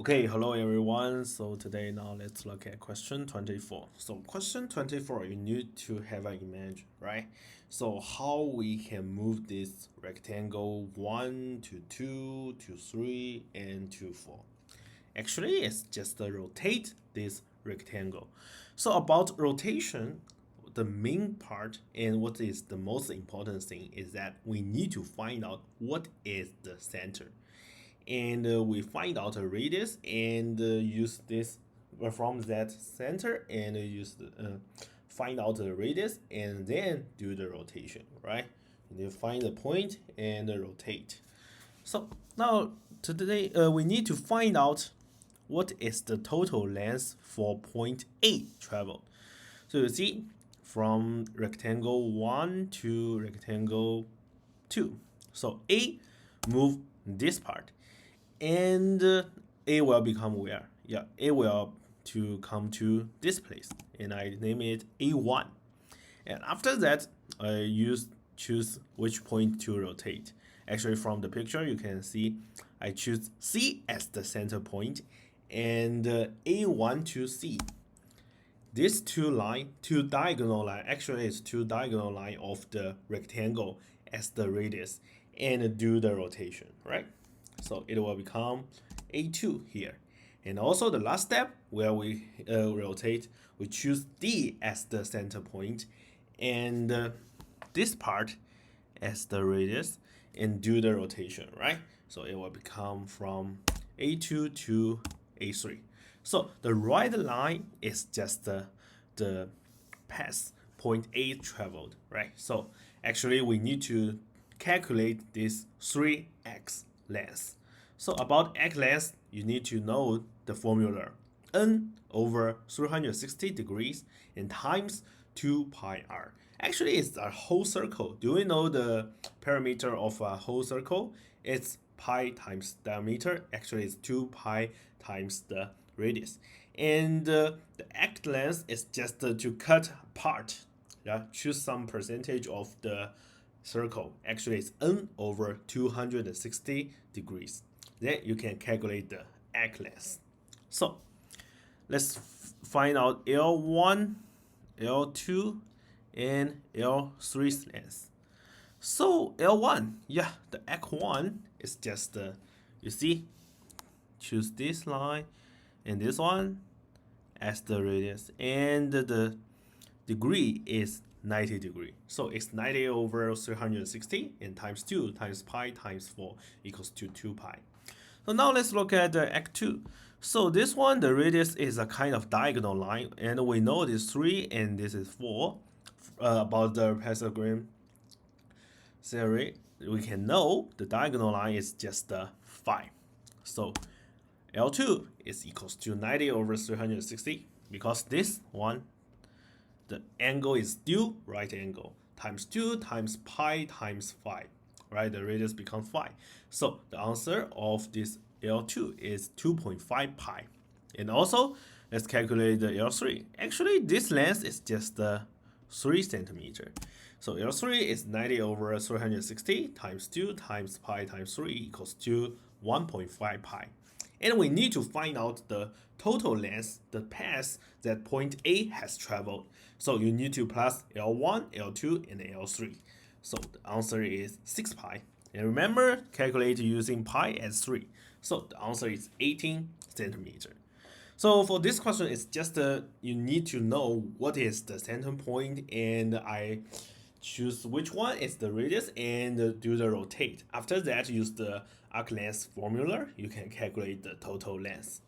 Okay, hello everyone. So today now let's look at question 24. So question 24, you need to have an image, right? So how we can move this rectangle 1 to 2 to 3 and to 4. Actually, it's just rotate this rectangle. So about rotation, the main part and what is the most important thing is that we need to find out what is the center. And we find out a radius and use this from that center and find out the radius and then do the rotation, right? And you find the point and rotate. So now today we need to find out what is the total length for point A traveled. So you see from rectangle 1 to rectangle 2. So A move this part and A will become where? Yeah, A will to come to this place and I name it A1. And after that, I choose which point to rotate. Actually, from the picture, you can see I choose C as the center point and A1 to C. These two diagonal line, actually it's two diagonal line of the rectangle as the radius and do the rotation, right? So it will become A2 here. And also the last step where we rotate, we choose D as the center point and this part as the radius and do the rotation, right? So it will become from A2 to A3. So the right line is just the path point A traveled, right? So actually we need to calculate this 3x length. So about x length, you need to know the formula n over 360 degrees and times 2 pi r. Actually, it's a whole circle. Do you know the perimeter of a whole circle? It's pi times diameter. Actually, it's 2 pi times the radius. And the x length is just to cut part. Yeah, choose some percentage of the circle. Actually, it's n over 260 degrees. Then you can calculate the x length. So let's find out L1, L2, and L3's length. So L1, yeah, the x1 is just you see, choose this line and this one as the radius, and the degree is 90 degree. So it's 90 over 360 and times 2 times pi times 4 equals to 2 pi. So now let's look at the x2. So this one, the radius is a kind of diagonal line, and we know this 3 and this is 4. About the Pythagorean theory, we can know the diagonal line is just 5. So L2 is equals to 90 over 360 because this one, the angle is still right angle times 2 times pi times 5, right? The radius becomes 5. So the answer of this L2 is 2.5 pi. And also, let's calculate the L3. Actually, this length is just 3 centimeter. So L3 is 90 over 360 times 2 times pi times 3 equals to 1.5 pi. And we need to find out the total length, the path that point A has traveled. So you need to plus L1, L2, and L3. So the answer is 6 pi. And remember, calculate using pi as 3. So the answer is 18 centimeter. So for this question, it's just you need to know what is the center point, and I choose which one is the radius and do the rotate. After that, use the arc length formula. You can calculate the total length.